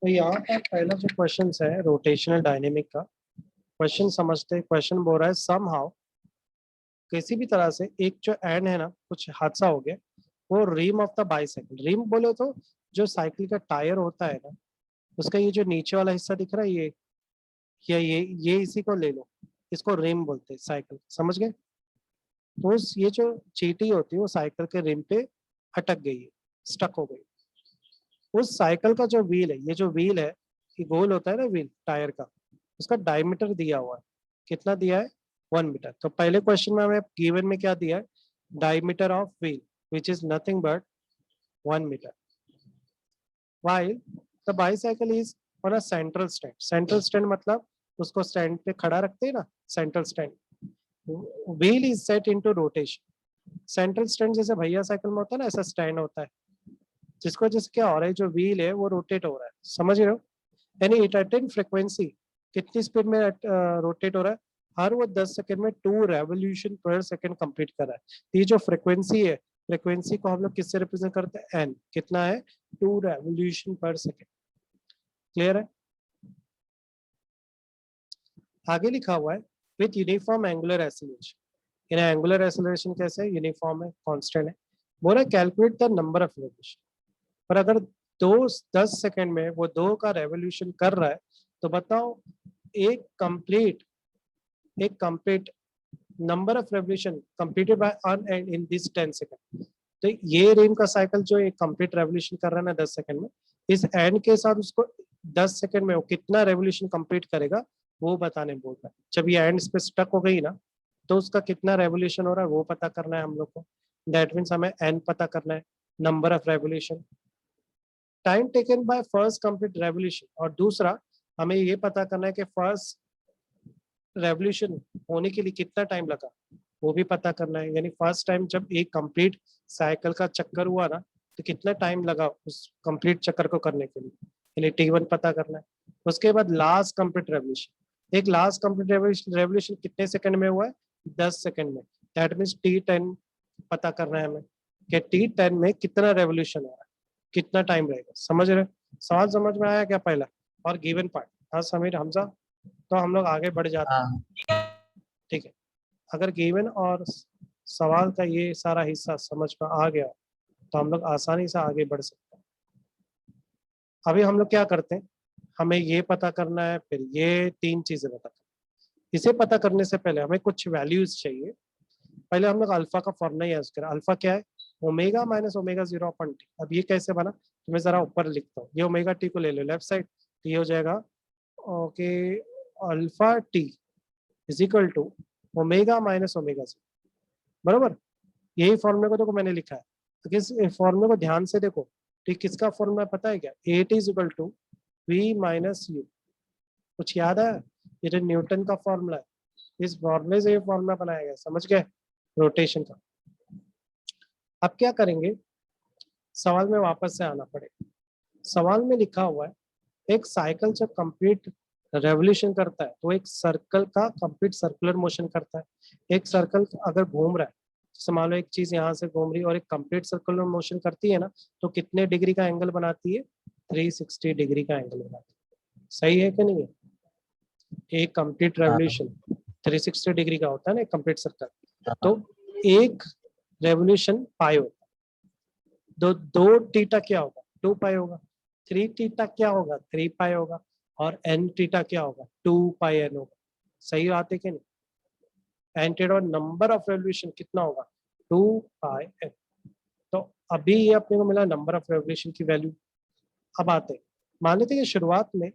तो यहाँ पर पहला जो क्वेश्चन है रोटेशनल डायनेमिक का क्वेश्चन समझते। क्वेश्चन बोल रहा है सम हाउ किसी भी तरह से एक जो एंड है ना, कुछ हादसा हो गया, वो rim of the bicycle. Rim बोले तो जो साइकिल का टायर होता है ना, उसका ये जो नीचे वाला हिस्सा दिख रहा है, ये या ये इसी को ले लो, इसको रिम बोलते हैं साइकिल, समझ गए। तो ये जो चीटी होती है वो साइकिल के रिम पे अटक गई है, स्टक हो गई। उस साइकिल का जो व्हील है, ये जो व्हील है, ये गोल होता है ना व्हील टायर का, उसका डायमीटर दिया हुआ है। कितना दिया है? 1 मीटर। तो पहले क्वेश्चन में हमें गिवन में क्या दिया है? Diameter of wheel which is nothing but 1 metre. while the bicycle is on a central stand. Central stand मतलब उसको स्टैंड पे खड़ा रखते हैं ना, central stand. Wheel is set into rotation. Central stand जैसे भैया साइकिल में होता है ना, ऐसा स्टैंड होता है जिसको जैसे क्या हो रहा है, जो व्हील है वो रोटेट हो रहा है, समझ रहे हो। यानी इट अटेन फ्रिक्वेंसी, कितनी स्पीड में रोटेट हो रहा है? हर वो 10 सेकंड में 2 रेवोल्यूशन पर सेकंड कंप्लीट कर रहा है। ये जो फ्रिक्वेंसी है, फ्रिक्वेंसी को हम लोग किससे रिप्रेजेंट करते हैं? एन। कितना है? 2 रेवोल्यूशन पर सेकंड। क्लियर है? आगे लिखा हुआ है विथ यूनिफॉर्म एंगुलर एक्सीलरेशन। यानी एंगुलर एक्सीलरेशन कैसे है? यूनिफॉर्म है, कांस्टेंट है। बोला calculate the number of revolution. पर अगर 10 सेकंड में वो 2 का रेवोल्यूशन कर रहा है, तो बताओ एक complete number of revolution completed by an and in this 10 second. तो ये रिम का साइकिल जो एक कंप्लीट रेवोल्यूशन कर रहा है ना 10 सेकंड में, इस एंड के साथ उसको 10 सेकंड में वो कितना रेवोल्यूशन कंप्लीट करेगा वो बताने बोल रहा है। जब ये एंड पे स्टक हो गई ना, तो उसका कितना रेवोल्यूशन हो रहा है वो पता करना है हम लोग को। दैट मीन्स हमें एन पता करना है, number of revolution, time taken by first complete revolution. और दूसरा हमें ये पता करना है कि फर्स्ट रेवोल्यूशन होने के लिए कितना टाइम लगा, वो भी पता करना है। यानी फर्स्ट टाइम जब एक कंप्लीट साइकिल का चक्कर हुआ ना, तो कितना टाइम लगा उस कंप्लीट चक्कर को करने के लिए, यानी T1 पता करना है। उसके बाद लास्ट कंप्लीट रेवोल्यूशन, एक लास्ट कंप्लीट रेवोल्यूशन कितने सेकंड में हुआ है? 10 सेकंड में। दैट मीन्स T10 पता करना है हमें कि T10 में कितना रेवोल्यूशन हो रहा है, कितना टाइम रहेगा। समझ रहे? सवाल समझ में आया क्या पहला? और गिवन पार्ट। हाँ समीर, हमजा, तो हम लोग आगे बढ़ जाते हैं। ठीक है, अगर गिवन और सवाल का ये सारा हिस्सा समझ में आ गया तो हम लोग आसानी से आगे बढ़ सकते हैं। अभी हम लोग क्या करते हैं, हमें ये पता करना है, फिर ये 3 चीजें पता करना। इसे पता करने से पहले हमें कुछ वैल्यूज चाहिए। पहले हम लोग अल्फा का फॉर्मूला यूज करें। अल्फा क्या है? Omega minus omega 0 upon T. अब ये कैसे बना, तो मैं जरा ऊपर लिखता हूँ। ये ओमेगा टी को ले लो लेफ्ट साइड, तो ये हो जाएगा okay alpha t is equal to omega minus omega 0, बराबर। यही फॉर्मूले को देखो मैंने लिखा है, तो इस फॉर्मूले को ध्यान से देखो। ठीक, किसका फॉर्मूला पता है क्या? A t is equal to v minus u. कुछ याद है? ये जो न्यूटन का फॉर्मूला है, इस फॉर्मूले से ये फॉर्मूला बनाया गया, समझ गए, रोटेशन का। अब क्या करेंगे, सवाल में वापस से आना पड़ेगा। सवाल में लिखा हुआ है एक साइकिल जब कंप्लीट रेवोल्यूशन करता है तो एक सर्कल का कंप्लीट सर्कुलर मोशन करता है। एक सर्कल अगर घूम रहा है, जैसे मान लो एक चीज यहाँ से घूम रही है और एक कंप्लीट सर्कुलर मोशन करती है ना, तो कितने डिग्री का एंगल बनाती है? 360 डिग्री का एंगल बनाती है। सही है कि नहीं है? एक कंप्लीट रेवोल्यूशन 360 डिग्री का होता है ना, एक कंप्लीट सर्कल। तो एक रेवोल्यूशन पाई होता है। दो थीटा क्या होगा? 2 पाई होगा। 3 थीटा क्या होगा? 3 पाई होगा। और n थीटा क्या होगा? 2 पाई n होगा। सही बात है कि नहीं? N theta number of revolution कितना होगा? 2 पाई n। तो अभी ये अपने को मिला नंबर ऑफ रेवोल्यूशन की वैल्यू। अब आते हैं, मान लेते हैं कि शुरुआत में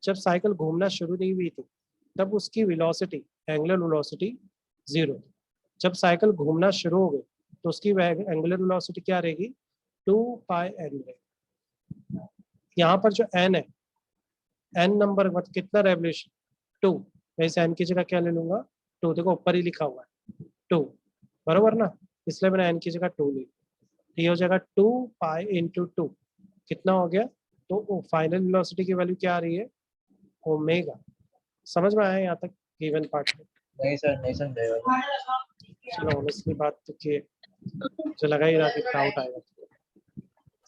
जब साइकिल घूमना शुरू नहीं हुई थी, तब उसकी वेलोसिटी, एंगुलर वेलोसिटी 0 थी। जब साइकिल घूमना शुरू हो गई तो उसकी एंगुलर वेलोसिटी क्या रहेगी? 2 पाई n रहेगी। यहाँ पर जो n है, n नंबर मतलब कितना रेवोल्यूशन? 2। मैं इस n की जगह क्या ले लूंगा? 2। देखो ऊपर ही लिखा हुआ है 2, बरोबर ना, इसलिए मैंने n की जगह 2 ले ली। ये हो जाएगा 2 पाई इंटू 2। कितना हो गया? तो फाइनल वेलोसिटी की वैल्यू क्या आ रही है? ओमेगा। समझ में आया यहाँ तक गिवन पार्ट में? नहीं सर, नहीं समझेगा। चलो ऑनेस्टली बात तो किए, मुझे लगा ही रहा कि डाउट आएगा।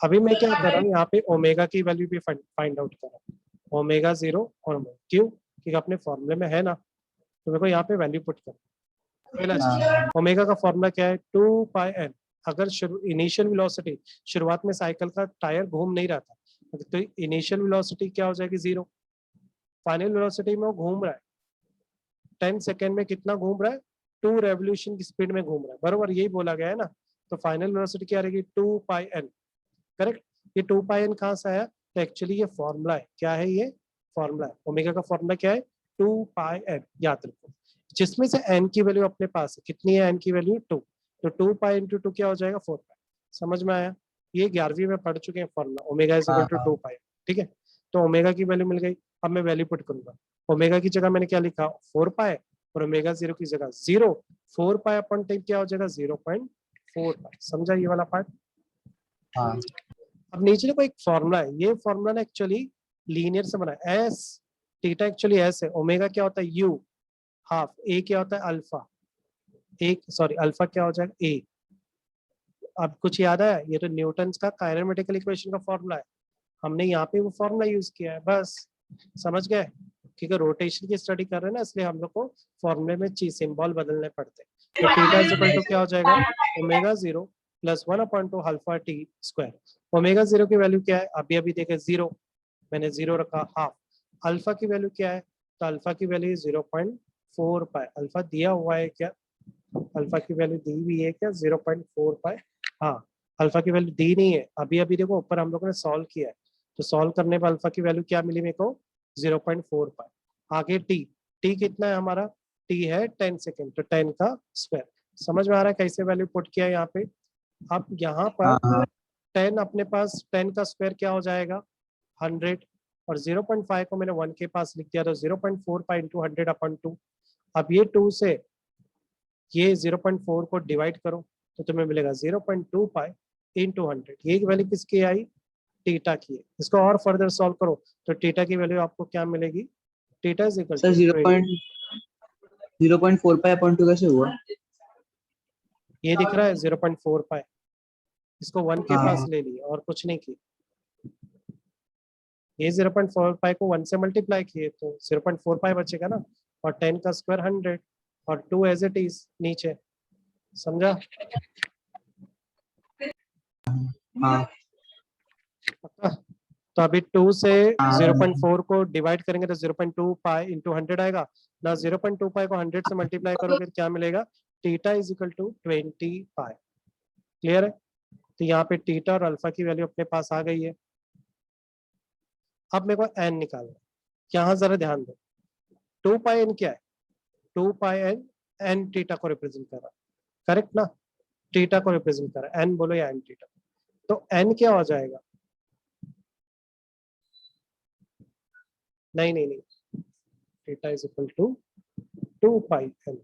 अभी मैं क्या कर रहा हूँ यहाँ पे ओमेगा की वैल्यू भी फाइंड आउट कर रहा हूँ, ओमेगा 0 और क्यों, क्योंकि अपने फॉर्मूले में है ना, तो मेरे को यहाँ पे वैल्यू पुट कर। पहला चीज, ओमेगा का फॉर्मूला क्या है, 2πn। अगर इनिशियल वेलोसिटी, शुरुआत में साइकिल का टायर घूम नहीं रहा था, तो इनिशियल वेलोसिटी क्या हो जाएगी 0, फाइनल वेलोसिटी में वो घूम रहा है 10 सेकेंड में कितना घूम रहा है, 2 रेवोल्यूशन की स्पीड में घूम रहा है, बरोबर यही बोला गया है ना। तो फाइनल वेलोसिटी क्या रहेगी 2πn, करेक्ट। ये 2πn कहाँ से आया, तो एक्चुअली ये फॉर्मूला है, क्या है ये फॉर्मूला है, ओमेगा का फॉर्मूला क्या है 2πn, याद रखो। जिसमें से n की वैल्यू अपने पास है, कितनी है n की वैल्यू 2, तो 2π इंटू 2 क्या हो जाएगा 4π, समझ में आया। ये 11वीं में पढ़ चुके हैं formula, omega is equal to 2π, ठीक है। तो ओमेगा की वैल्यू मिल गई, अब मैं वैल्यू पुट करूंगा, ओमेगा की जगह मैंने क्या लिखा 4π, और ओमेगा 0 की जगह 0, 4π अपन टाइम क्या हो जाएगा 0.4π, समझा ये वाला पार्ट। हाँ अब नीचे देखो एक फॉर्मूला है, ये फॉर्मूला ना एक्चुअली लीनियर से बना है, एस थीटा एक्चुअली एस है, ओमेगा क्या होता है यू हाफ, ए क्या होता है अल्फा, एक सॉरी अल्फा क्या हो जाएगा ए। अब कुछ याद है, ये तो न्यूटन का काइनेमेटिकल इक्वेशन का फॉर्मूला है, हमने यहाँ पे वो फॉर्मूला यूज किया है, बस समझ गए। क्योंकि रोटेशन की स्टडी कर रहे हैं ना, इसलिए हम लोग को फॉर्मूले में चीज सिंबल बदलने पड़ते हैं। तो थीटा इज इक्वल टू क्या हो जाएगा omega 0 plus 1/2 alpha T square. Omega 0 की वैल्यू क्या है, अभी अभी देखे 0, मैंने 0 रखा हाफ। अल्फा की वैल्यू क्या है, तो अल्फा की वैल्यू 0.4π, अल्फा दिया हुआ है क्या, अल्फा की वैल्यू दी हुई है क्या 0.4π, हाँ अल्फा की वैल्यू दी नहीं है, अभी अभी देखो ऊपर हम लोगों ने सॉल्व किया है, तो सॉल्व करने पर अल्फा की वैल्यू क्या मिली मेरे को 0.4π। आगे टी कितना है हमारा, टी है 10 सेकेंड, तो 10 का स्क्वायर। समझ में आ रहा है कैसे वैल्यू पुट किया है यहाँ पे। अब यहाँ पर हाँ 10 अपने पास 10 का स्क्वायर क्या हो जाएगा 100, और 0.5 को मैंने 1 के पास लिख दिया, तो 0.4π इंटू 100/2। अब ये 2 से ये 0.4 को डिवाइड करो, तो तुम्हें मिलेगा 0.2π इंटू 100। ये वैल्यू किसकी आई, टीटा की है। इसको और फर्दर सॉल्व करो, तो टीटा की वैल्यू आपको क्या मिलेगी, theta is equal sir to 0.4π/2 कैसे हुआ? ये दिख रहा है 0.4π, इसको 1 के पास हाँ ले लिया और कुछ नहीं किया, ये 0.4π को 1 से मल्टीप्लाई किए तो 0.4π बचेगा ना, और 10 का स्क्वायर 100, और 2 एज इट इज नीचे, समझा। हाँ पक्का? तो अभी 2 से हाँ 0.4 को डिवाइड करेंगे तो 0.2π इंटू 100 आएगा ना, 0.2π को 100 से मल्टीप्लाई करोगे तो क्या मिलेगा, theta is equal to 20π। Clear है, तो यहाँ पे थीटा और अल्फा की वैल्यू अपने पास आ गई है। अब मेरे को एन निकालना है, यहाँ जरा ध्यान दो, 2πn क्या है, 2πn एन थीटा को रिप्रेजेंट कर रहा है, करेक्ट ना, थीटा को रिप्रेजेंट कर रहा है, एन बोलो या एन थीटा, तो एन क्या हो जाएगा, नहीं नहीं नहीं, theta is equal to 2πn।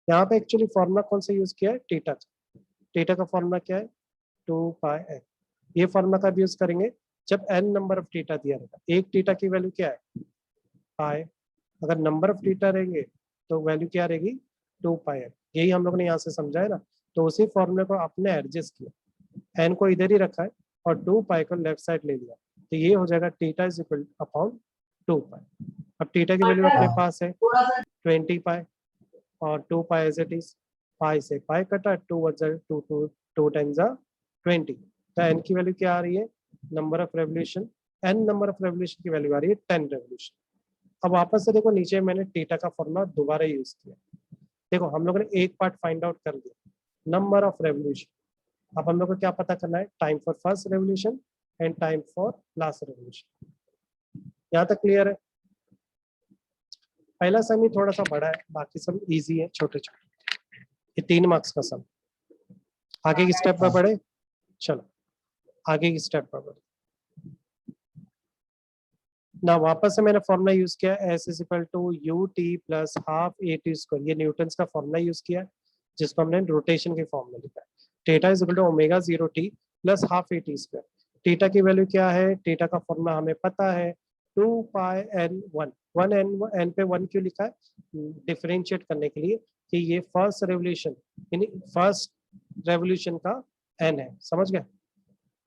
यहाँ पे एक्चुअली फॉर्मूला कौन सा यूज किया है, थीटा का, थीटा का फॉर्मूला क्या है 2πn। ये फॉर्मूला का भी यूज करेंगे जब n नंबर ऑफ थीटा दिया रहेगा, एक थीटा की वैल्यू क्या है पाई, अगर नंबर ऑफ थीटा रहेंगे तो वैल्यू क्या रहेगी 2πn, यही हम लोग ने यहाँ से समझा है ना। तो उसी फॉर्मूले को आपने एडजस्ट किया, n को इधर ही रखा है और 2π को लेफ्ट साइड ले लिया, तो ये हो जाएगा थीटा इज इक्वल अपॉन 2π। अब थीटा की वैल्यू अपने पास है 20π, और 2π एज इट इज, पाई से पाई कटा, 2 टाइम्स 20, तो n की वैल्यू क्या आ रही है, number of revolution, n number of revolution की वैल्यू आ रही है 10 रेवोल्यूशन। अब वापस से देखो नीचे मैंने थीटा का फॉर्मूला दोबारा यूज किया, देखो हम लोगों ने एक पार्ट फाइंड आउट कर दिया, नंबर ऑफ रेवोल्यूशन। अब हम लोग को क्या पता करना है, time for first revolution and time for last revolution. यहाँ तक क्लियर है, पहला सम ही थोड़ा सा बड़ा है, बाकी सब इजी है, छोटे छोटे, ये 3 मार्क्स का सम। आगे की स्टेप पर बढ़े, चलो आगे की स्टेप पर बढ़े ना। वापस से मैंने फॉर्मूला यूज किया s is equal to u t plus half a t square, ये न्यूटन का फॉर्मूला यूज किया है, जिसको हमने रोटेशन के फॉर्म में लिखा है, theta is equal to omega 0 t plus half a t square. Theta की वैल्यू क्या है, थीटा का फॉर्मूला हमें पता है 2πn1, 1 पे 1 क्यों लिखा है, डिफरेंशिएट करने के लिए कि ये फर्स्ट रेवोल्यूशन यानी फर्स्ट रेवोल्यूशन का n है, समझ गए।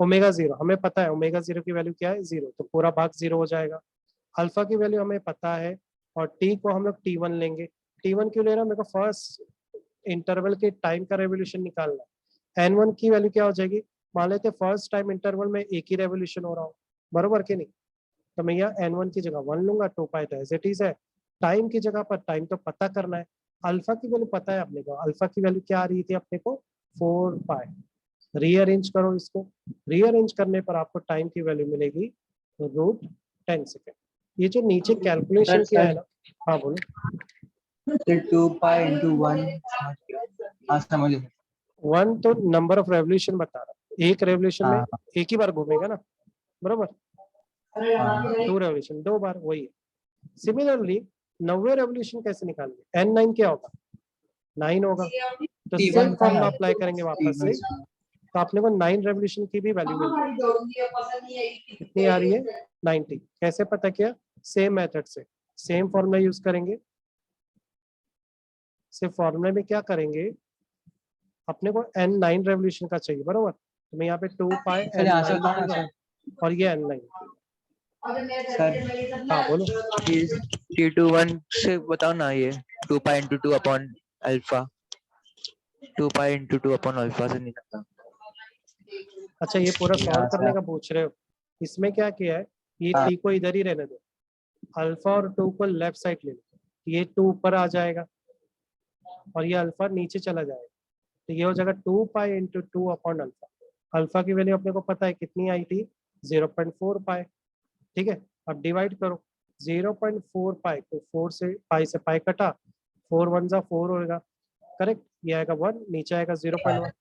ओमेगा 0 हमें पता है, ओमेगा 0 की वैल्यू क्या है 0, तो पूरा भाग 0 हो जाएगा। अल्फा की वैल्यू हमें पता है और टी को हम लोग t1 लेंगे। t1 क्यों ले रहा है, मेरे को फर्स्ट इंटरवल के टाइम का रेवोल्यूशन निकालना है। n1 की वैल्यू क्या हो जाएगी, मान लेते फर्स्ट टाइम इंटरवल में एक ही रेवोल्यूशन हो रहा हो, बरोबर कि नहीं, तो मैं यहाँ n1 की जगह 1 लूंगा, 2 पाई तो एज इट इज है। टाइम की जगह पर टाइम तो पता करना है, अल्फा की वैल्यू पता है अपने को, अल्फा की वैल्यू क्या आ रही थी अपने को 4 पाई। रीअरेंज करो इसको, रीअरेंज करने पर आपको टाइम की वैल्यू मिलेगी √10 सेकेंड। ये जो नीचे कैलकुलेशन किया है ना, हाँ बोलो। फिर 2 पाई इंटू 1 हाँ समझ गया। 1 तो नंबर ऑफ रेवोल्यूशन बता रहा है, एक रेवोल्यूशन में हाँ एक ही बार घूमेगा ना, बरोबर। हाँ 2 रेवोल्यूशन 2 बार, वही है। सिमिलरली 90 रेवोल्यूशन कैसे निकालेंगे, n9 क्या होगा 9 होगा, तो T1 सेम था फॉर्मूला ना, अप्लाई करेंगे वापस से, T1 तो आपने को 9 रेवोल्यूशन की भी वैल्यू मिल जाएगी। कितनी आ रही है 90। कैसे पता किया, सेम मेथड से, सेम फॉर्मूला यूज करेंगे। सिर्फ फॉर्मूले में क्या करेंगे, अपने को n9 रेवोल्यूशन का चाहिए, बरोबर, तो मैं यहाँ पे 2 पाई सर यहाँ से n9 बताओ ना लिखूंगा सर। और ये n9। सर हाँ बोलो। T21 से बताओ ना, ये 2 pi into 2 upon alpha, 2 pi into 2 upon alpha से निकलता। अच्छा ये पूरा सॉल्व यहाँ करने से का पूछ रहे हो, इसमें क्या किया है, ये हाँ t को इधर ही रहने दो, अल्फा और 2 को लेफ्ट साइड ले लो, ये 2 ऊपर आ जाएगा और ये अल्फा नीचे चला जाएगा, तो ये हो जाएगा 2 pi into 2 upon alpha. Alpha की वैल्यू अपने को पता है कितनी आई थी 0.4 पाई, ठीक है। अब डिवाइड करो 0.4 पाई को 4 से पाई कटा, 4 1 जा 4 होगा, करेक्ट, ये आएगा 1, नीचे आएगा 0.1,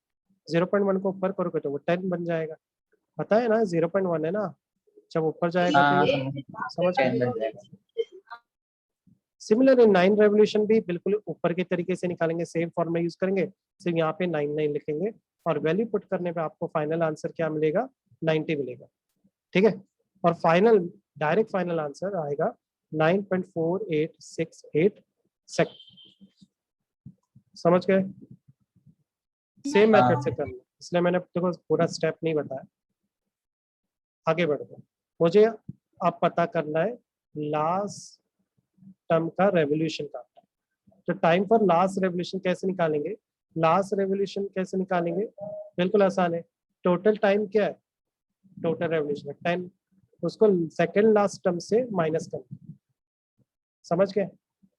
0.1 को ऊपर करोगे तो वो 10 बन जाएगा, पता है ना 0.1 है ना, जब ऊपर जाएगा तो हाँ ये समझ 10 बन गए। जाएगा। सिमिलरली 9 रेवोल्यूशन भी बिल्कुल ऊपर के तरीके से निकालेंगे, सेम फॉर्मूला यूज करेंगे, सिर्फ यहाँ पे 9 लिखेंगे और वैल्यू पुट करने पे आपको फाइनल आंसर क्या मिलेगा 90 मिलेगा, ठीक है। और फाइनल डायरेक्ट फाइनल आंसर आएगा 9.4868 सेकंड, समझ गए। सेम हाँ मेथड से करना, इसलिए मैंने देखो पूरा स्टेप नहीं बताया। आगे बढ़ते हैं, मुझे अब पता करना है लास्ट टर्म का रेवोल्यूशन का, तो टाइम फॉर लास्ट रेवोल्यूशन कैसे निकालेंगे, लास्ट रेवोल्यूशन कैसे निकालेंगे, बिल्कुल आसान है। टोटल टाइम क्या है, टोटल रेवोल्यूशन 10, उसको सेकंड लास्ट टर्म से माइनस करेंगे, समझ गए।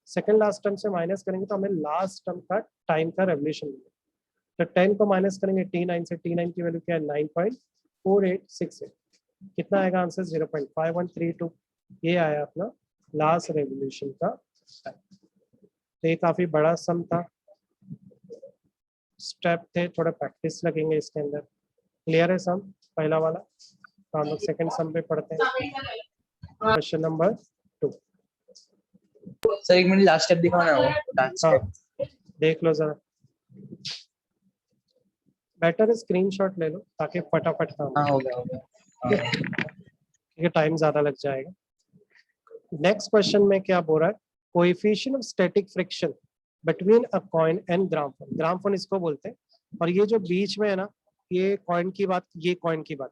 सेकंड लास्ट टर्म से माइनस करेंगे तो हमें लास्ट टर्म का टाइम का रेवोल्यूशन मिलेगा, तो 10 को माइनस करेंगे t9 से, t9 की वैल्यू क्या है 9.4868, कितना आएगा आंसर 0.5132, ये आया अपना लास्ट रेवोल्यूशन का टाइम। तो ये काफी बड़ा सम था, स्टेप थे, थोड़ा प्रैक्टिस लगेंगे इसके अंदर। क्लियर है सम पहला वाला, तो हम लोग सेकंड सम पे पढ़ते हैं, क्वेश्चन नंबर 2। सर एक मिनट लास्ट स्टेप दिखाओ ना वो लास्ट हाँ स्टेप। देख लो जरा, बेटर स्क्रीनशॉट ले लो ताकि फटाफट काम हाँ हो, हो गया क्योंकि टाइम ज्यादा लग जाएगा। नेक्स्ट क्वेश्चन में क्या बोल रहा है, coefficient of static friction between a coin and gramophone, gramophone इसको बोलते हैं, और ये जो बीच में है ना, ये कॉइन की बात, ये कॉइन की बात,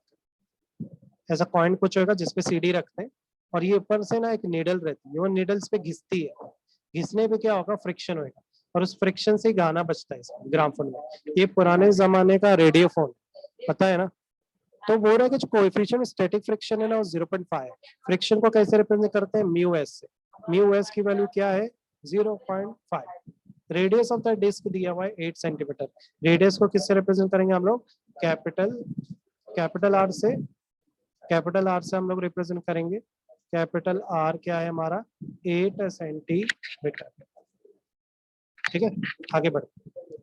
ऐसा कॉइन कुछ होगा जिसपे सीडी रखते हैं और ये ऊपर से ना एक नीडल रहती है, वो नीडल्स पे घिसती है, घिसने पे क्या होगा फ्रिक्शन होगा और उस फ्रिक्शन से गाना बजता है इसमें ग्रामोफोन में। ये पुराने जमाने का रेडियो फोन, पता है ना। तो बोल रहा है कि कोएफिशिएंट स्टैटिक फ्रिक्शन है ना वो 0.5 है। फ्रिक्शन को कैसे रिप्रेजेंट करते हैं म्यू एस से, म्यू एस की वैल्यू क्या है 0.5। रेडियस ऑफ द डिस्क दिया हुआ है 8 सेंटीमीटर, रेडियस को किससे रिप्रेजेंट करेंगे हम लोग, कैपिटल आर से, कैपिटल आर से हम लोग रिप्रेजेंट करेंगे, कैपिटल आर क्या है हमारा 8 सेंटीमीटर, ठीक है। आगे बढ़ो,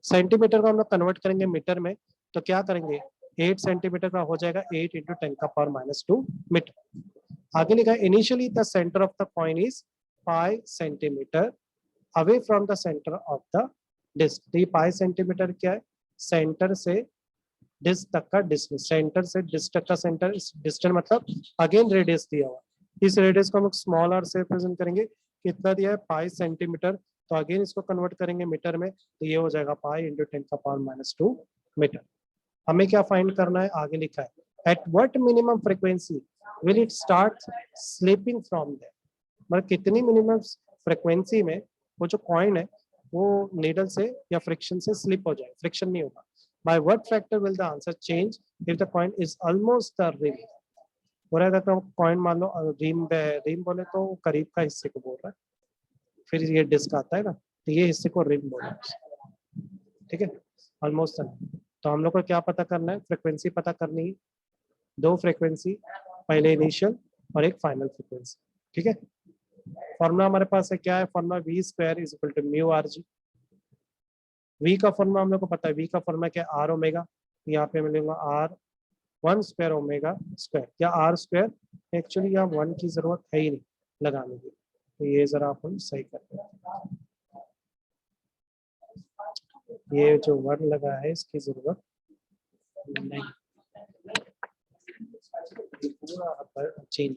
सेंटीमीटर को हम लोग कन्वर्ट करेंगे मीटर में, तो क्या करेंगे 8 सेंटीमीटर का हो जाएगा 8 × 10⁻⁻2 मीटर। आगे लिखा है initially the centre of the coin is 5 centimetre away from the centre of the disc. तो ये 5 सेंटीमीटर क्या है, सेंटर से डिस्क तक का डिस्टेंस, सेंटर से डिस्क तक का सेंटर डिस्टेंस, मतलब अगेन रेडियस दिया हुआ, इस रेडियस को हम लोग स्मॉल आर से रिप्रेजेंट करेंगे, कितना दिया है 5 सेंटीमीटर, तो अगेन इसको कन्वर्ट करेंगे मीटर में, तो ये हो जाएगा पाई × 10⁻⁻2 मीटर। हमें क्या फाइंड करना है, आगे लिखा है at what minimum frequency will it start slipping from there, मतलब कितनी मिनिमम फ्रीक्वेंसी में वो जो कॉइन है वो नीडल से या फ्रिक्शन से स्लिप हो जाए, फ्रिक्शन नहीं होगा। By what factor will the answer change if the coin is almost the rim, हो रहा है तो कॉइन मान लो रिम पे है, रिम बोले तो करीब का हिस्से को बोल रहा है, फिर ये डिस्क आता है ना, तो ये हिस्से को रिम बोल रहा है, ठीक है, ऑलमोस्ट। तो हम लोग को क्या पता करना है, फ्रिक्वेंसी पता करनी है, दो फ्रिक्वेंसी, पहले इनिशियल और एक फाइनल फ्रिक्वेंसी, ठीक है। फॉर्मूला हमारे पास है, क्या है formula, v square is equal to mu r g. वी का फॉर्मूला हम लोग को पता है, वी का फॉर्मूला क्या है, आर ओमेगा, यहाँ पे मिलेगा r one square omega square, या आर स्क्वायर, एक्चुअली यहाँ वन की जरूरत है ही नहीं लगाने की, तो ये जरा अपन सही करते हैं, ये जो वन लगा है इसकी जरूरत नहीं, पूरा चेंज,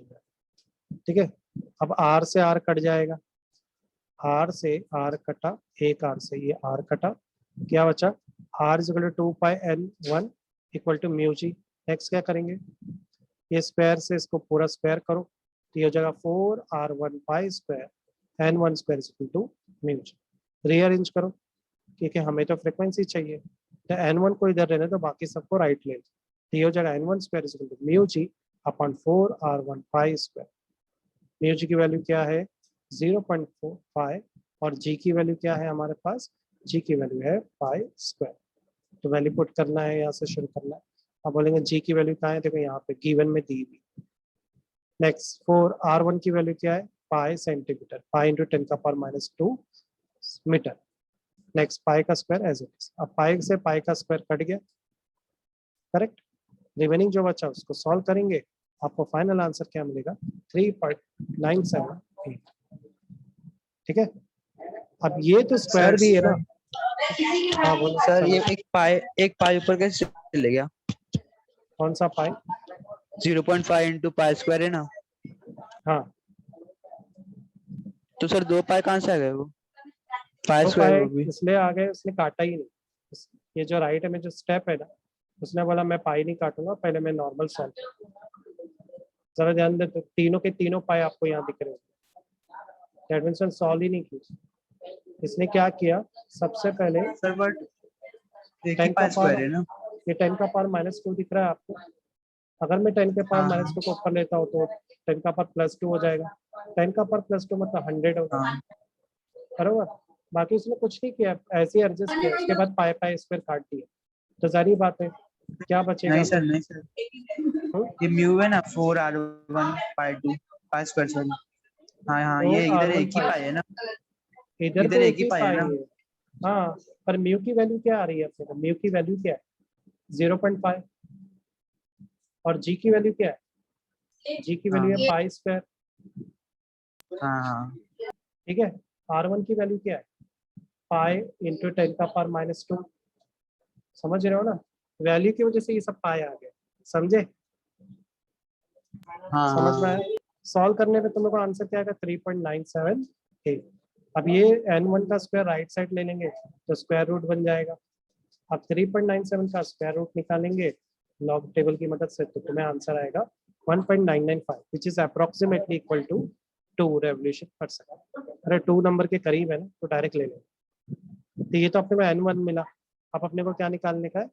ठीक है। अब आर से आर कट जाएगा, आर से आर कटा, एक आर से ये आर कटा, क्या बचा, r is equal to 2πn1 equal to mu g. Next क्या करेंगे, ये स्क्वायर से इसको पूरा स्क्वायर करो, तो ये हो जाएगा 4r1 pi square n1 square is equal to mu g. Rearrange करो क्योंकि हमें तो फ्रिक्वेंसी चाहिए, तो n1 को इधर रहने तो बाकी सबको राइट ले लो, तो ये हो जाएगा n1 square is equal to mu g upon 4r1 pi square. Mu g की वैल्यू क्या है 0.45 और जी की वैल्यू क्या है हमारे पास, जी की वैल्यू है पाई स्क्वायर। तो वैल्यू पुट करना है, यहाँ से शुरू करना है। अब बोलेंगे जी की वैल्यू कहाँ है, देखो यहाँ पे गिवन में दी हुई। नेक्स्ट 4r1 की वैल्यू क्या है, pi centimetre, pi into 10⁻⁻2 metre. Next pi का स्क्वायर एज इट इज, अब पाई से पाई का स्क्वायर कट गया, करेक्ट। रिमेनिंग जो बचा उसको सॉल्व करेंगे, आपको फाइनल आंसर क्या मिलेगा, 3.978, ठीक है। अब ये तो स्क्वायर भी है ना, हाँ बोलो सर चलो। ये एक पाई ऊपर कैसे चले गया, कौन सा पाई, 0.5 इंटू पाई स्क्वायर है ना, हाँ तो सर 2 पाई कहाँ से आ गए वो, पाई तो स्क्वायर पाई वो भी। इसलिए आ गए, उसने काटा ही नहीं। ये जो राइट में जो स्टेप है ना, उसने बोला मैं पाई नहीं काटूंगा, पहले मैं नॉर्मल सॉल्व। जरा ध्यान दे, तो तीनों के तीनों पाई आपको यहाँ दिख रहे हैं, एडमिशन सॉल्व ही नहीं की। इसने क्या किया, सबसे पहले सर बट एक ही 10 का पाई पावर, स्क्वायर है ना। ये 10 का पावर -2 दिख रहा है आपको, अगर मैं 10 के पावर हाँ -2 को ऊपर लेता हूँ तो 10 का पावर +2 हो जाएगा, 10 का पावर +2 मतलब 100 होगा, हाँ बरोबर। बाकी उसने कुछ नहीं किया, ऐसे ही एडजस्ट किया, उसके बाद पाई पाई स्क्वायर काट दिया, तो जारी बात है क्या बचेगा नहीं सर, फिर। नहीं सर, हम्म? ये म्यू है ना 4r1 पाई 2 पाई स्क्वायर सॉरी। हाँ हाँ, तो ये इधर R1 एक ही पाई है ना, इधर इधर तो एक एक ही ही पाई है पाई ना। है, हाँ, पर म्यू की वैल्यू क्या आ रही है अपने को, म्यू की वैल्यू क्या है 0.5, और जी की वैल्यू क्या है, जी की वैल्यू हाँ है पाई स्क्वायर, हाँ हाँ ठीक है। R1 की वैल्यू क्या है, पाई इंटू 10 का पावर -2, समझ रहे हो ना, वैल्यू की वजह से ये सब पाई आ गए, समझे, हाँ समझ में हाँ। आया। सॉल्व करने पे तुम लोग का आंसर क्या आएगा, 3.978। अब ये n1 का स्क्वायर राइट साइड ले लेंगे तो स्क्वायर रूट बन जाएगा, अब 3.97 का स्क्वायर रूट निकालेंगे लॉग टेबल की मदद से, तो तुम्हें आंसर आएगा 1.995 which is approximately equal to 2 revolution per second. अरे 2 नंबर के करीब है ना, तो डायरेक्ट ले लो। तो ये तो अपने को n1 मिला, अब अपने को क्या निकालने का है,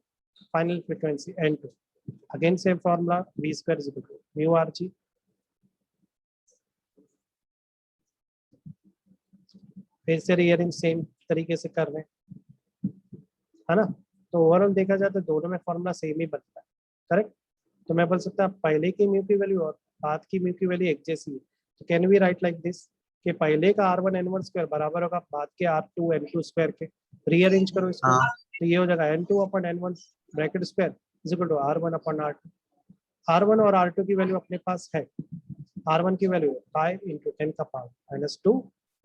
final frequency n2। Again same formula, v square is equal to mu r g. फिर से रीअरेंज सेम तरीके से कर रहे हैं, है ना। तो ओवरऑल देखा जाए तो दोनों में फॉर्मूला सेम ही बनता है, करेक्ट। तो मैं बोल सकता पहले की म्यू की वैल्यू और बाद की म्यू की वैल्यू एक जैसी है, तो can we write like this कि पहले का R1 n1 स्क्वायर बराबर होगा बाद के R2 n2 स्क्वायर के। रीअरेंज करो इसको, हाँ तो ये हो जाएगा n2 upon n1 bracket square is equal to R1 upon R2। R1 और R2 की वैल्यू अपने पास है, R1 की वैल्यू है 5 इंटू 10 का पावर -2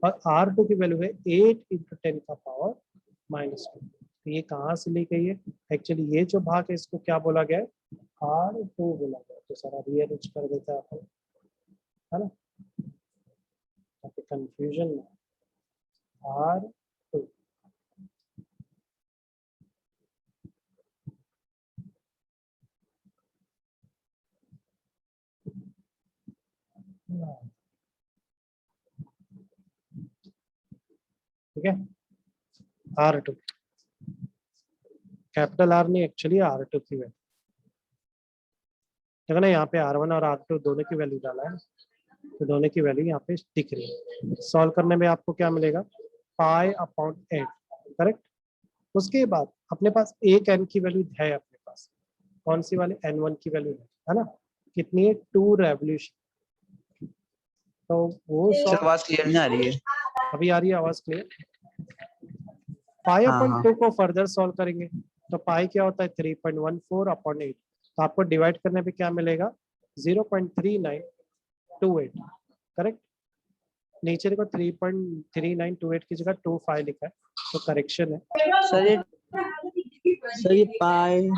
और R2 की वैल्यू है 8 इंटू 10 का पावर -2। तो ये कहाँ से ली गई है, एक्चुअली ये जो भाग है इसको क्या बोला गया है, R2 बोला गया, तो सारा रीअरेंज कर देता है अपन, है ना, ताकि कंफ्यूजन ना, R2 ठीक है, R2 कैपिटल R नहीं, एक्चुअली R2 की वैल्यू देखो ना, यहाँ पे R1 और R2 दोनों की वैल्यू डाला है, तो दोनों की वैल्यू यहाँ पे दिख रही है। सॉल्व करने में आपको क्या मिलेगा, π/8, करेक्ट। उसके बाद अपने पास एक n की वैल्यू है, अपने पास कौन सी वाली, n1 की वैल्यू है ना, कितनी है, 2 रेवोल्यूशन। तो वो सर आवाज क्लियर नहीं आ रही है। अभी आ रही है आवाज क्लियर। हाँ, π/2 को फर्दर सॉल्व करेंगे तो पाई क्या होता है, 3.14/8, तो आपको डिवाइड करने पे क्या मिलेगा, 0.3928, करेक्ट। नीचे देखो 3.3928 की जगह 25 लिखा है, तो करेक्शन है। सर ये pi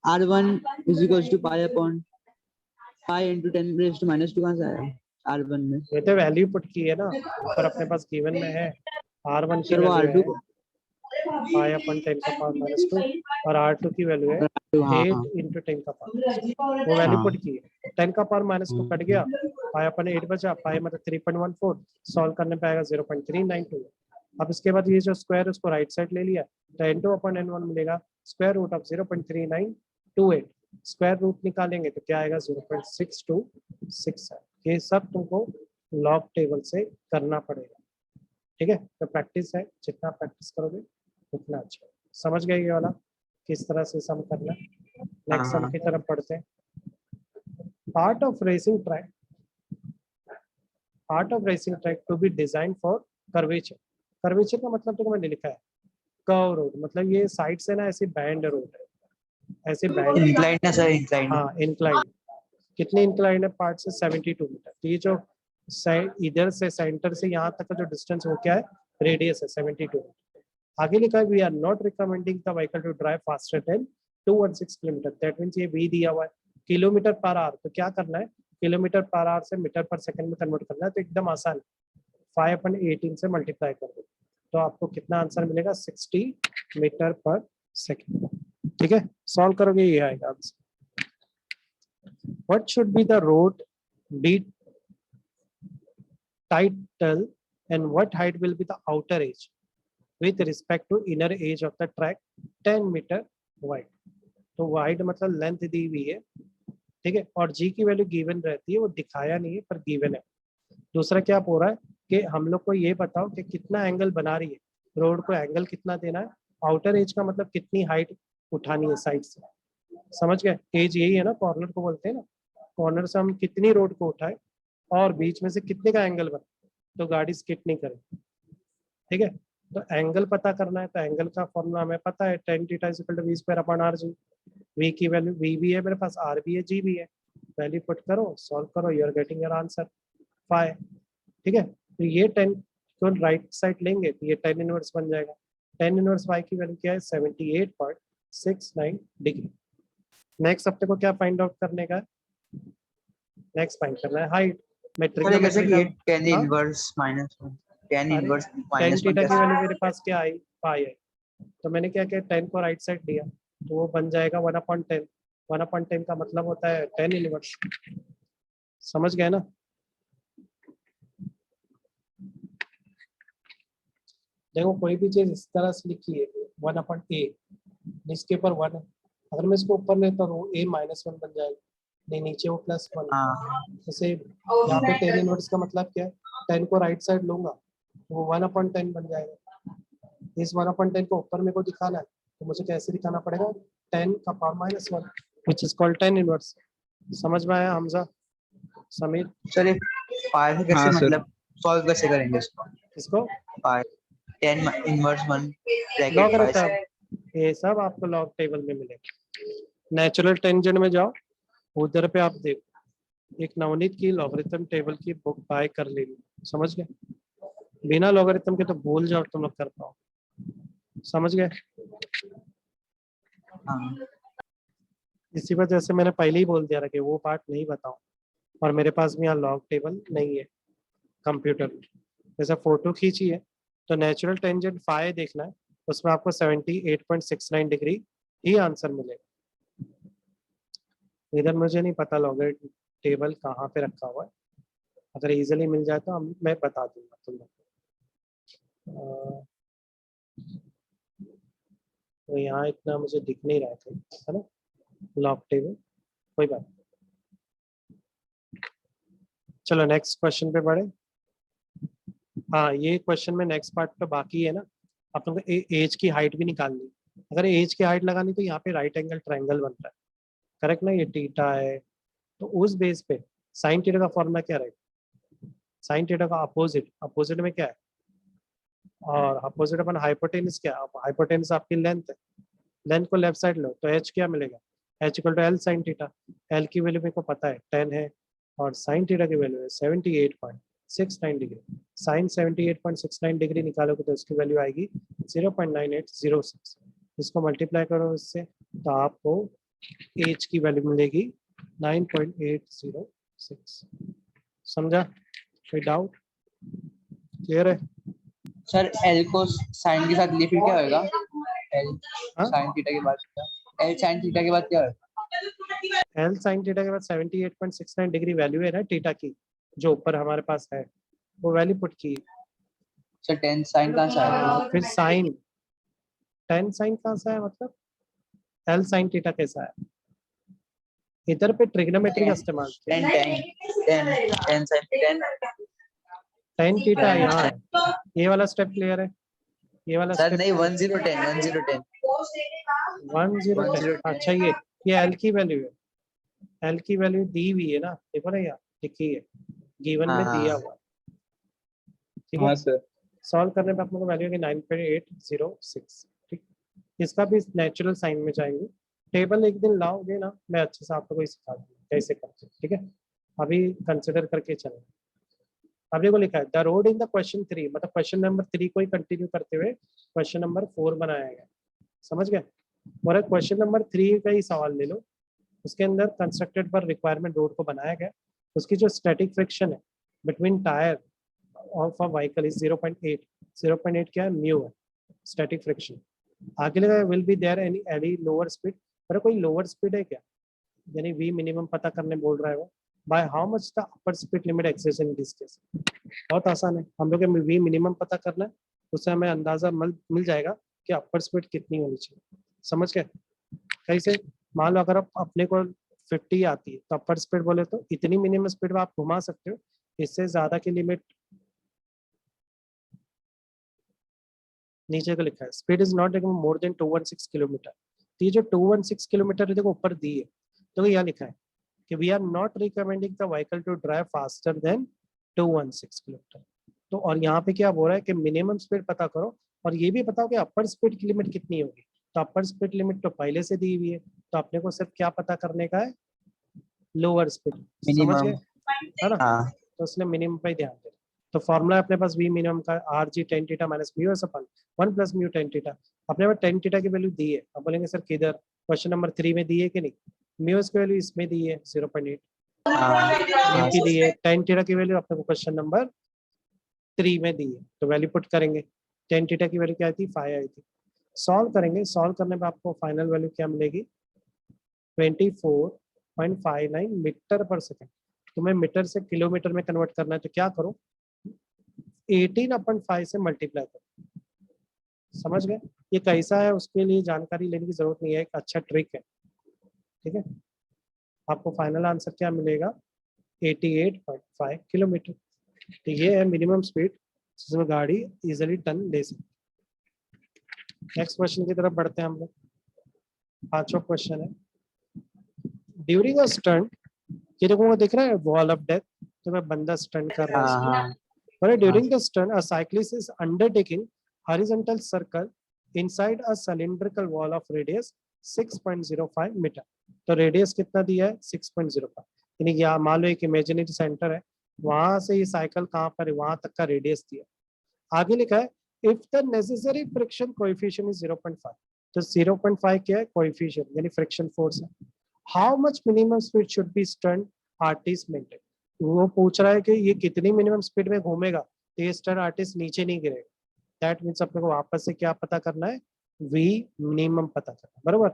R1 is equals to pi upon pi into 10 raise to -2 कहाँ से आया R1 में? ये तो वैल्यू पुट की है ना, पर अपने पास गिवन में है R1 की सर वो वैल्यू R2 है π/10⁻², और R2 की वैल्यू है हाँ 8 × 10⁻², वो वैल्यू हाँ। पुट की है। 10⁻² कट गया, π/8 बचा, पाई मतलब 3.14, सॉल्व करने पे आएगा 0.392। अब इसके बाद ये जो स्क्वायर उसको राइट साइड ले लिया, तो n2/n1 मिलेगा square root of 0.3928, square root निकालेंगे तो क्या आएगा, 0.626 है। ये सब तुमको लॉग टेबल से करना पड़ेगा, ठीक है। तो प्रैक्टिस है, जितना प्रैक्टिस करोगे उतना अच्छा। समझ गए ये वाला किस तरह से सम करना। नेक्स्ट सम हाँ। की तरफ पढ़ते हैं। Part of racing track, part of racing track to be design for curvature. Curvature का मतलब तो मैंने लिखा है कर्व रोड, मतलब ये साइड से ना ऐसी बैंड रोड है, ऐसे बैंड। इंक्लाइन है सर, इंक्लाइन। हाँ इंक्लाइन, कितनी इंक्लाइन है पार्ट से, 72 मीटर। तो ये जो इधर से सेंटर से यहाँ तक का जो डिस्टेंस वो क्या है, रेडियस है 72 मीटर। आगे लिखा है we are not recommending the vehicle to drive faster than 216 kilometre, that means ये वी दिया हुआ है किलोमीटर पर आवर, तो क्या करना है, किलोमीटर पर आवर से मीटर पर सेकंड में कन्वर्ट करना है, तो एकदम आसान, 5/18 से मल्टीप्लाई कर दो तो आपको कितना आंसर मिलेगा, 60 मीटर पर सेकंड। ठीक है, सॉल्व करोगे ये आएगा answer. What should be the road be title and what height will be the outer edge with respect to inner edge of the track, 10 metre wide। तो वाइड मतलब length दी हुई है, ठीक है, और जी की वैल्यू गिवन रहती है, वो दिखाया नहीं है पर गिवन है। दूसरा क्या हो रहा है कि हम लोग को ये बताओ कि कितना एंगल बना रही है, रोड को एंगल कितना देना है, आउटर एज का मतलब कितनी हाइट उठानी है साइड से। समझ गए, एज यही है ना, कॉर्नर को बोलते हैं ना, कॉर्नर से हम कितनी रोड को उठाए और बीच में से कितने का एंगल बना तो गाड़ी स्किट नहीं करे, ठीक है। तो एंगल पता करना है, तो एंगल का फॉर्मूला हमें पता है, tan θ = v²/rg। v की वैल्यू v भी है मेरे पास, r भी है, g भी है, वैल्यू पुट करो, सॉल्व करो, you are getting your answer 5। ठीक है, तो ये 10 को राइट साइड लेंगे तो ये tan इनवर्स बन जाएगा। tan इनवर्स y की वैल्यू क्या है, 78.69 डिग्री। नेक्स्ट अपने को क्या फाइंड आउट करने का है, नेक्स्ट फाइंड करना है हाइट। मैं जैसे कि ये tan हाँ? इनवर्स -1, tan अरे, इनवर्स tan -1 थीटा की वैल्यू मेरे पास क्या आई, पाई आई, तो मैंने क्या किया, 10 को राइट साइड लिया तो वो बन जाएगा 1/10। 1/10 का मतलब होता है tan इनवर्स। समझ गए ना। देखो कोई भी चीज इस तरह से लिखी है 1/a, इसके ऊपर 1 है, अगर मैं इसको ऊपर लेता हूँ a -1 बन जाएगा, नहीं नीचे वो +1। हाँ। जैसे यहाँ पे tan इनवर्स का मतलब क्या है, 10 को राइट साइड लूंगा तो वो 1/10 बन जाएगा। इस 1/10 को ऊपर मेरे को दिखाना है तो मुझे कैसे दिखाना पड़ेगा, 10 का power -1 which is called tan inverse. समझ में आया हमजा, समीर? सर ये पाई से कैसे हाँ, सर। मतलब सॉल्व कैसे करेंगे इसको? इसको पाई tan इनवर्स 1 ब्रैकेट लॉग पाई रहता है, ये सब आपको लॉग टेबल में मिलेगा। नेचुरल टेंजेंट में जाओ, उधर पे आप देखो, एक नवनीत की लॉगरिथम टेबल की बुक बाय कर लेनी। समझ गए, बिना लॉगरिथम के तो भूल जाओ तुम लोग कर पाओ। समझ गए, हाँ। इसी वजह से मैंने पहले ही बोल दिया था कि वो पार्ट नहीं बताऊं, और मेरे पास भी यहाँ लॉग टेबल नहीं है कंप्यूटर में। जैसे फोटो खींची है तो नेचुरल टेंजेंट फाई देखना है, उसमें आपको 78.69 डिग्री ही आंसर मिलेगा। इधर मुझे नहीं पता लॉगरिथम टेबल कहाँ पे रखा हुआ है, अगर इजीली मिल जाए तो मैं बता दूंगा तुम लोग को। तो यहाँ इतना मुझे दिख नहीं रहा है ना लॉग टेबल, कोई बात नहीं। चलो नेक्स्ट क्वेश्चन पे बढ़े। हाँ ये क्वेश्चन में नेक्स्ट पार्ट पे बाकी है ना, अपन को एज की हाइट भी निकालनी। अगर एज की हाइट लगानी तो यहाँ पे राइट एंगल ट्रायंगल बन रहा है, करेक्ट ना, ये थीटा है, तो उस बेस पे साइन थीटा का फॉर्मूला क्या रहेगा, साइन थीटा का अपोजिट, अपोजिट में क्या है, और अपोजिट अपन हाइपोटेनस क्या है, हाइपोटेनस आपकी लेंथ है, लेंथ को लेफ्ट साइड लो तो एच क्या मिलेगा, h equal to l sine theta, l की वैल्यू मेरे को पता है 10 है, और साइन थीटा की वैल्यू है 78.69 डिग्री, साइन 78.69 डिग्री निकालोगे तो इसकी वैल्यू आएगी 0.9806, इसको मल्टीप्लाई करो इससे तो आपको एच की वैल्यू मिलेगी 9.806। समझा, कोई डाउट, क्लियर है? सर एल को साइन के साथ लिए फिर क्या होगा? एल हाँ? साइन थीटा के बाद क्या? एल साइन थीटा के बाद क्या होगा? एल साइन थीटा के बाद 78.69 डिग्री वैल्यू है ना थीटा की, जो ऊपर हमारे पास है वो वैल्यू पुट की, सर 10 साइन कहाँ से आएगा? फिर साइन 10 साइन कहाँ से है, मतलब एल साइन थीटा कैसा है, इधर पे ट्रिग्नोमेट्री का इस्तेमाल किया, 10 साइन 10 10 थीटा यहाँ है, ये वाला स्टेप क्लियर है, ये वाला सर स्टेप नहीं 1010 1010 1010, अच्छा ये एल की वैल्यू है, एल की वैल्यू दी हुई है ना, देखो ना यार लिखी है, गिवन में दिया हुआ है, ठीक है। हाँ सर। सॉल्व करने पे आप लोग को वैल्यू है 9.806, ठीक। इसका भी नेचुरल साइन में जाएंगे, टेबल एक दिन लाओगे ना, मैं अच्छे से आप लोगों को सिखा दूंगा कैसे करते हैं, ठीक है। अभी कंसिडर करके चलें। अब देखो लिखा है the road in the question 3, मतलब क्वेश्चन नंबर 3 को ही कंटिन्यू करते हुए क्वेश्चन नंबर 4 बनाया गया, समझ गए। और क्वेश्चन नंबर 3 का ही सवाल ले लो, उसके अंदर कंस्ट्रक्टेड पर रिक्वायरमेंट रोड को बनाया गया, उसकी जो स्टैटिक फ्रिक्शन है between tyre of a vehicle is 0.8, 0.8 क्या है, म्यू है स्टैटिक फ्रिक्शन। आगे लगा will be there any lower speed, पर कोई लोअर स्पीड है क्या, यानी वी मिनिमम पता करने बोल रहा है वो, by how much the upper speed limit exist in this case. बहुत आसान है, हम लोग वी मिनिमम पता करना है, उससे हमें अंदाजा मिल जाएगा कि अपर स्पीड कितनी होनी चाहिए, समझ गए कैसे। मान लो अगर आप अपने को 50 आती है तो अपर स्पीड बोले तो इतनी मिनिमम स्पीड में आप घुमा सकते हो, इससे ज्यादा की लिमिट नीचे को लिखा है speed is not more than 216 kilometre, तो ये जो 216 किलोमीटर देखो ऊपर दी है, तो यहाँ लिखा है कि we are not recommending the vehicle to drive faster than 216 kilometre. तो और यहाँ पे क्या बोल रहा है कि मिनिमम स्पीड पता करो, और ये भी बताओ कि अपर स्पीड की लिमिट कितनी होगी, तो अपर स्पीड लिमिट तो पहले से दी हुई है, तो अपने को सिर्फ क्या पता करने का है, लोअर स्पीड, समझ गए, है ना। हाँ तो इसलिए मिनिमम पे ही ध्यान दे, तो फॉर्मूला अपने पास वी मिनिमम का R G tan theta minus mu S अपन 1 प्लस म्यू टेन थीटा, अपने पास टेन थीटा की वैल्यू दी है, अब बोलेंगे सर किधर, क्वेश्चन नंबर 3 में दी है कि नहीं, म्यू एस की वैल्यू इसमें दी है 0.8, म्यू की दी है, टेन थीटा की वैल्यू अपने को क्वेश्चन नंबर 3 में दी है, तो वैल्यू पुट करेंगे, टेन थीटा की वैल्यू क्या आई थी, 5 आई थी, सॉल्व करेंगे, सॉल्व करने पे आपको फाइनल वैल्यू क्या मिलेगी, 24.59 मीटर पर सेकेंड। तुम्हें मीटर से किलोमीटर में कन्वर्ट करना है तो क्या करो, 18/5 से मल्टीप्लाई करो, समझ गए। ये कैसा है उसके लिए जानकारी लेने की जरूरत नहीं है, एक अच्छा ट्रिक है, ठीक है। आपको फाइनल आंसर क्या मिलेगा, 88.5 किलोमीटर, तो ये है मिनिमम स्पीड जिसमें गाड़ी इजिली टर्न ले सकती। नेक्स्ट क्वेश्चन की तरफ बढ़ते हैं हम लोग, 5वां क्वेश्चन है, ड्यूरिंग अ स्टंट, ये देखो दिख रहा है वॉल ऑफ डेथ, तो मैं बंदा स्टंट कर रहा है, हाँ but during the stunt a cyclist is undertaking horizontal circle inside a cylindrical wall of radius 6.05 metre, तो रेडियस कितना दिया है 6.05, यानी यहाँ मान लो एक इमेजिनरी सेंटर है, वहां से ये साइकिल कहाँ पर है वहां तक का रेडियस दिया, आगे लिखा है if the necessary friction coefficient is 0.5, तो 0.5 क्या है, कोएफिशिएंट यानी फ्रिक्शन फोर्स है, how much minimum speed should be stunt artist maintain, वो पूछ रहा है कि ये कितनी मिनिमम स्पीड में घूमेगा तो ये स्टंट आर्टिस्ट नीचे नहीं गिरेगा, दैट मीन्स अपने को वापस से क्या पता करना है, वी मिनिमम पता करना, बरोबर।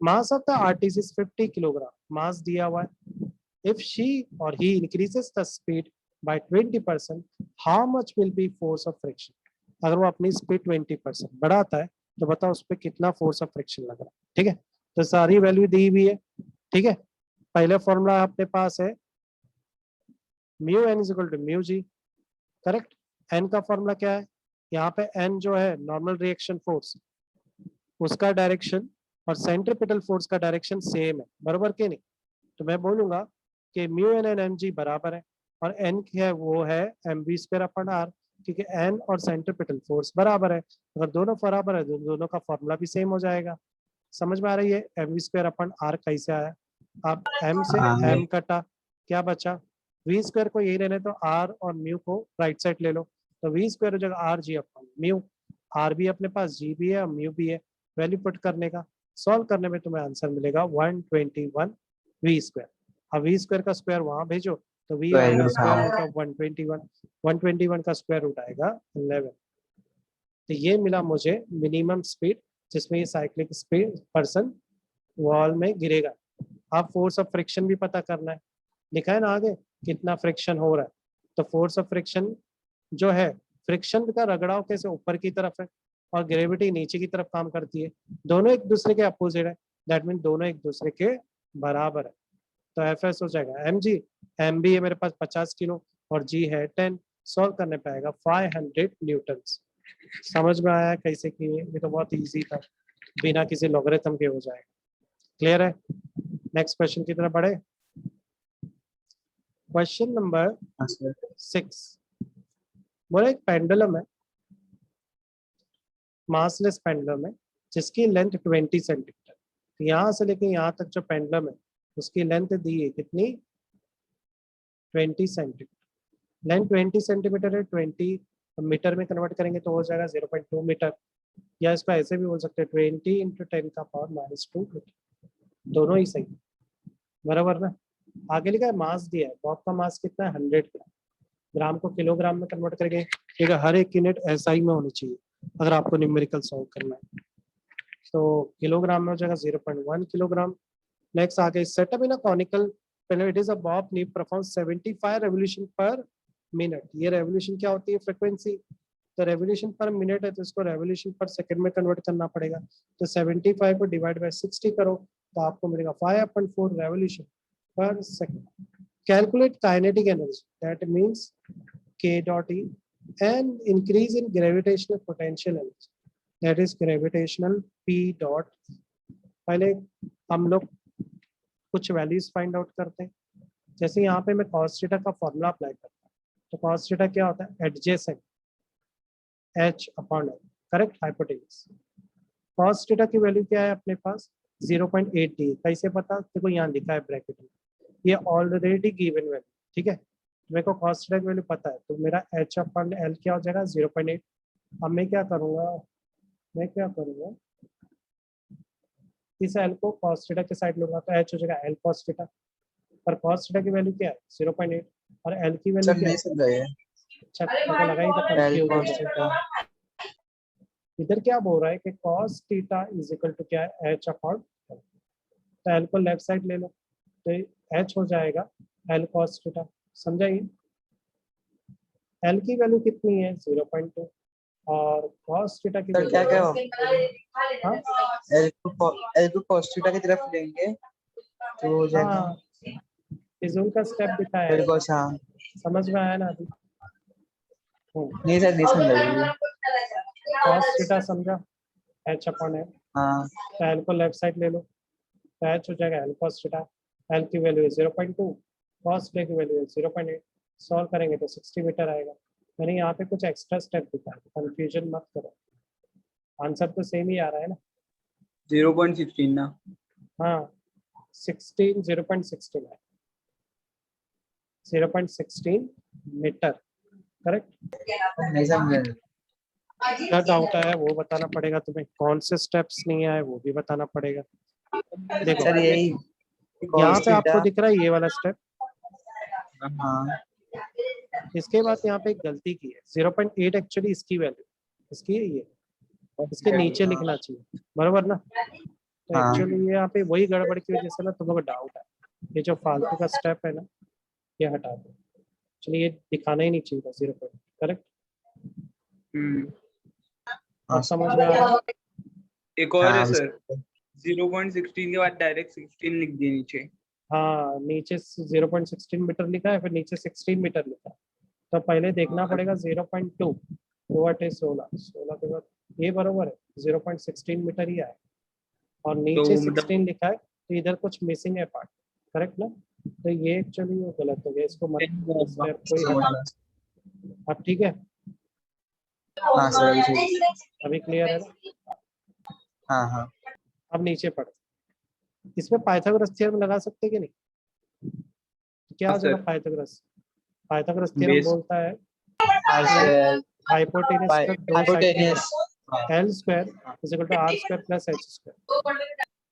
Mass of the artist is 50 kilogram, mass दिया हुआ है, if she or he increases the speed by 20%, how much will be force of friction? अगर वो अपनी स्पीड 20% बढ़ाता है तो बताओ उस पर कितना फोर्स ऑफ फ्रिक्शन लग रहा है। ठीक है, तो सारी वैल्यू दी हुई है। ठीक है, पहले फॉर्मूला अपने पास है mu N is equal to mu g, correct. N का फॉर्मूला क्या है, यहाँ पे एन जो है नॉर्मल रिएक्शन फोर्स, उसका डायरेक्शन और सेंट्रीपिटल फोर्स का डायरेक्शन सेम है, बराबर के नहीं। तो मैं बोलूंगा कि mu N N M g बराबर है, और एन क्या है वो है M B square upon R, क्योंकि एन और सेंट्रीपिटल फोर्स बराबर है। अगर दोनों बराबर है तो दोनों का फॉर्मूला भी सेम हो जाएगा। समझ में आ रही है, M V square upon R कैसे आया, आप एम से एम कटा, क्या बचा वी स्क्वायर को यही लेने तो आर और म्यू को राइट साइड ले लो, तो वी स्क्वायर हो जाएगा R G upon mu, R भी अपने पास जी भी है और म्यू भी है। वैल्यू पुट करने का, सॉल्व करने में तुम्हें आंसर मिलेगा 121 वी स्क्वायर। अब वी स्क्वायर का स्क्वायर वहां भेजो तो वी आएगा स्क्वायर रूट ऑफ 121, 121 का स्क्वायर रूट आएगा 11। तो ये मिला मुझे मिनिमम स्पीड जिसमें ये साइक्लिक स्पीड पर्सन वॉल में गिरेगा। आप फोर्स ऑफ फ्रिक्शन भी पता करना है, लिखा है ना आगे कितना फ्रिक्शन हो रहा है। तो फोर्स ऑफ फ्रिक्शन जो है, फ्रिक्शन का रगड़ाव कैसे ऊपर की तरफ है और ग्रेविटी नीचे की तरफ काम करती है, दोनों एक दूसरे के अपोजिट है, दैट मीन दोनों एक दूसरे के बराबर है। तो एफ एस हो जाएगा एम जी, एम बी है मेरे पास 50 किलो और जी है 10, सॉल्व करने पे आएगा 500 न्यूटन। समझ में आया कैसे किए, ये तो बहुत इजी था, बिना किसी लॉगरिथम के हो जाएगा। क्लियर है, नेक्स्ट क्वेश्चन की तरफ बढ़े। क्वेश्चन नंबर 6, बोले एक पेंडुलम है, मासलेस पेंडुलम है जिसकी लेंथ 20 सेंटीमीटर, तो यहाँ से लेके यहाँ तक जो पेंडुलम है उसकी लेंथ दी है कितनी 20 सेंटीमीटर। लेंथ 20 सेंटीमीटर है, 20 मीटर में कन्वर्ट करेंगे तो हो जाएगा 0.2 मीटर, या इसको ऐसे भी बोल सकते हैं 20 × 10 का पावर -2 मीटर, दोनों ही सही बराबर ना। आगे लिखा है मास दिया है, बॉब का मास कितना है 100 ग्राम, ग्राम को किलोग्राम में कन्वर्ट करेंगे, ठीक है हर एक यूनिट एसआई में होनी चाहिए अगर आपको न्यूमेरिकल सॉल्व करना है। तो किलोग्राम में हो जाएगा 0.1 किलोग्राम। नेक्स्ट आगे setup in a conical it is a Bob need perform 75 revolution पर मिनट। ये रेवोल्यूशन क्या होती है फ्रीक्वेंसी, तो रेवोल्यूशन पर मिनट है तो इसको रेवोल्यूशन पर सेकंड में कन्वर्ट करना पड़ेगा, तो 75 को डिवाइड बाय 60 करो तो आपको मिलेगा 5/4 revolution per second. Calculate kinetic energy, that means k dot E and increase in gravitational potential energy, that is gravitational P dot E। पहले हम लोग कुछ वैल्यूज फाइंड आउट करते हैं, जैसे यहाँ पे मैं cos थीटा का फॉर्मूला अप्लाई करता हूँ, तो cos थीटा क्या होता है adjacent h/l, correct hypotenuse. cos theta की वैल्यू क्या है अपने पास 0.8 दी, कैसे पता, देखो यहाँ लिखा है ब्रैकेट में, ये ऑलरेडी गिवन वैल्यू, ठीक है मेरे को cos थीटा की वैल्यू पता है, तो मेरा h/l क्या हो जाएगा 0.8। अब मैं क्या करूँगा, इस l को cos थीटा के साइड लूंगा तो h हो जाएगा l cos थीटा, पर cos थीटा की वैल्यू क्या है 0.8 और l की वैल्यू क्या है, अच्छा तो लगाई तो कंफ्यूज। इधर क्या बोल रहा है कि cos theta is equal to क्या है h/l, तो l को लेफ्ट साइड ले लो तो h हो जाएगा l cos थीटा, समझाइए। L की वैल्यू कितनी है 0.2 और cos थीटा की वैल्यू क्या क्या हाँ L को cos थीटा की तरफ लेंगे तो हो जाएगा हाँ फिजूल का स्टेप दिखाया है, L cos, हाँ समझ में आया ना अभी। नहीं सर नहीं समझ cos थीटा समझा h/l, हाँ तो L को लेफ्ट साइड ले लो तो h हो जाएगा L cos थीटा, L की वैल्यू है 0.2, cos थीटा की वैल्यू है 0.8, सॉल्व करेंगे तो 60 मीटर आएगा। मैंने यहाँ पे कुछ एक्स्ट्रा स्टेप दिखाया, कंफ्यूजन मत करो, आंसर तो सेम ही आ रहा है ना। 0.16 ना, हाँ 0.16 है, 0.16 मीटर, करेक्ट। नहीं समझ क्या डाउट है वो बताना पड़ेगा तुम्हें, कौन से स्टेप्स नहीं आए वो भी बताना पड़ेगा। देखो सर यही यहाँ पे आपको दिख रहा है ये वाला स्टेप, हाँ इसके बाद यहाँ पे एक गलती की है 0.8 एक्चुअली इसकी वैल्यू, इसकी है ये, इसके नीचे लिखना चाहिए बरोबर ना, तो हाँ। एक्चुअली यहाँ पे वही गड़बड़ की वजह से ना तुम लोग को डाउट है। ये जो फालतू का स्टेप है ना, ये हटा दो। चलिए, ये दिखाना ही नहीं चाहिए था 0 पॉइंट, करेक्ट। अब समझ में आ रहा है? एक और है हाँ, सर, 0.16 के बाद डायरेक्ट 16 लिख दिए नीचे। हाँ, नीचे 0.16 मीटर लिखा है, फिर नीचे 16 मीटर लिखा है, तो पहले देखना पड़ेगा 0.2 वट है 16 के बाद ये बरोबर है 0.16 मीटर ही आए, और नीचे वो मतलब 16 लिखा है, तो इधर कुछ मिसिंग है पार्ट, करेक्ट ना। तो ये एक्चुअली वो गलत हो गया, इसको मत, इस step को ही हटा दो। अब ठीक है, हाँ सर अभी ठीक है। अभी क्लियर है ना? हाँ हाँ अब नीचे पढ़, इसमें पाइथागोरस थ्योरम लगा सकते कि नहीं? क्या हाँ हो जाएगा sir, Pythagoras? Pythagoras theorem base बोलता है सर हाइपोटेनस का दो side hypotenuse L square is equal to R square plus H square.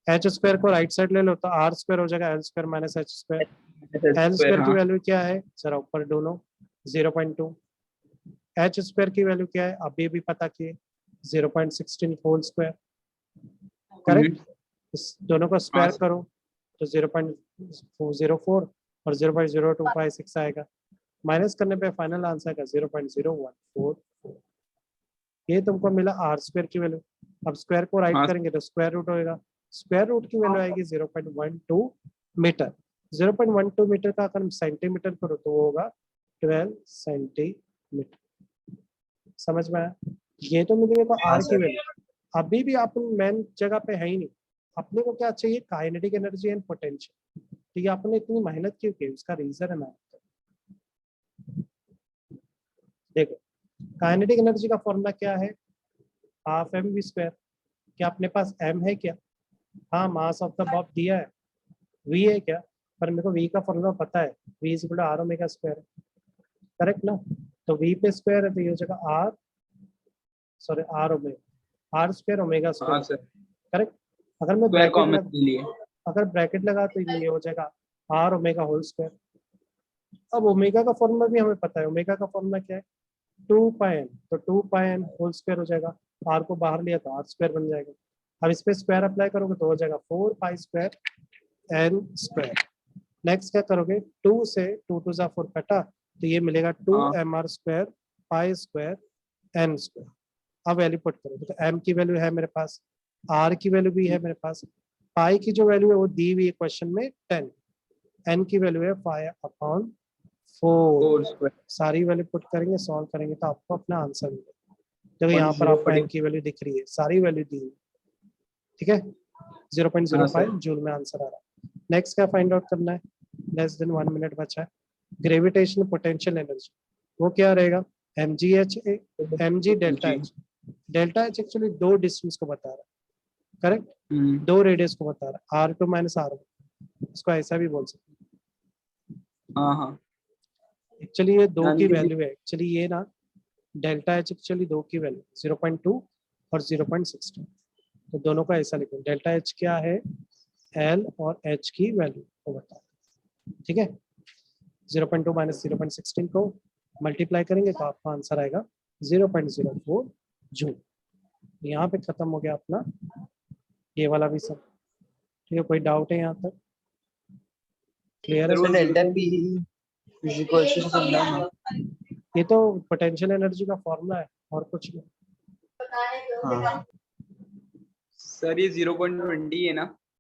H square को राइट साइड ले लो तो आर स्क्वायर हो जाएगा L square minus H square. L square की हाँ वैल्यू क्या है जरा ऊपर ढूंढो, 0.2। एच स्क्वायर की वैल्यू क्या है अभी भी पता किए, 0.16 होल स्क्वायर, करेक्ट। इस दोनों को स्क्वायर सर। करो तो 0.04 और 0.0256 आएगा, माइनस करने पे फाइनल आंसर आएगा 0.0144। ये तुमको मिला आर स्क्वायर की वैल्यू। अब स्क्वायर को राइट हाँ करेंगे तो स्क्वायर रूट होएगा, स्क्वायर रूट की वैल्यू आएगी 0.12 मीटर। 0.12 मीटर का अगर सेंटीमीटर करो तो वो होगा 12 सेंटीमीटर। समझ में आया? ये तो मिलेगा तो हाँ आर की सर वैल्यू। अभी भी आप मेन जगह पे है ही नहीं, अपने को क्या चाहिए, काइनेटिक एनर्जी एंड पोटेंशियल। तो ये आपने इतनी मेहनत क्यों की, उसका रीजन है मैं देखो। काइनेटिक एनर्जी का फॉर्मूला क्या है, हाफ एम वी स्क्वायर। क्या अपने पास एम है क्या? हाँ, मास ऑफ द बॉब दिया है, वी है क्या? पर मेरे को वी का फॉर्मूला पता है, V is equal to R omega square, correct ना। तो वी पे स्क्वायर है तो ये हो जाएगा R, sorry R omega, R square omega हाँ स्क्वायर, सर, करेक्ट। अगर मैं स्क्वायर ब्रैकेट कॉमन लग ले लिए। अगर ब्रैकेट लगा तो ये हो जाएगा आर ओमेगा होल स्क्वायर। अब ओमेगा का फॉर्मूला भी हमें पता है, ओमेगा का फॉर्मूला क्या है, 2 पाई एन, तो 2 पाई एन होल स्क्वायर हो जाएगा, आर को बाहर लिया तो आर स्क्वायर बन जाएगा। अब इस पे स्क्वायर अप्लाई करोगे तो हो जाएगा 4 pi square N square. Next क्या करोगे, 2 से 2 टू जा 4 कटा तो ये मिलेगा 2 हाँ M R square pi square N square. अब वैल्यू पुट करोगे तो एम की वैल्यू है मेरे पास, आर की वैल्यू भी है मेरे पास, पाई की जो वैल्यू है वो दी हुई है क्वेश्चन में 10, एन की वैल्यू है 5/4। 4 स्क्वायर सारी वैल्यू पुट करेंगे, सॉल्व करेंगे तो आपको अपना आंसर मिलेगा। देखो यहाँ पर 0 आपको एन की वैल्यू दिख रही है, सारी वैल्यू दी हुई है, ठीक है। हाँ 0.05 सर, जूल में आंसर आ रहा है। नेक्स्ट क्या फाइंड आउट करना है, लेस देन 1 मिनट बचा है। ग्रेविटेशनल पोटेंशियल एनर्जी वो क्या रहेगा, mg delta G. H. Delta H actually दो डिस्टेंस को बता रहा है, करेक्ट, दो रेडियस को बता रहा है, r2 माइनस r1, इसको ऐसा भी बोल सकते हैं। हाँ हाँ एक्चुअली ये दो की यानी कि वैल्यू है, एक्चुअली ये ना डेल्टा एच एक्चुअली दो की वैल्यू 0.2 और 0.16, तो दोनों का ऐसा लिखो, डेल्टा एच क्या है, एल और एच की वैल्यू को बता, ठीक है। 0.2 माइनस 0.16 को मल्टीप्लाई करेंगे तो आपका आंसर आएगा 0.04 जूल। यहाँ पे खत्म हो गया अपना ये वाला भी सब, ठीक है। कोई डाउट है यहाँ तक, क्लियर है सर वो सब? Delta P is equal to something. ये तो पोटेंशियल एनर्जी का फॉर्मूला है और कुछ नहीं। हाँ सर ये 0.20 है ना?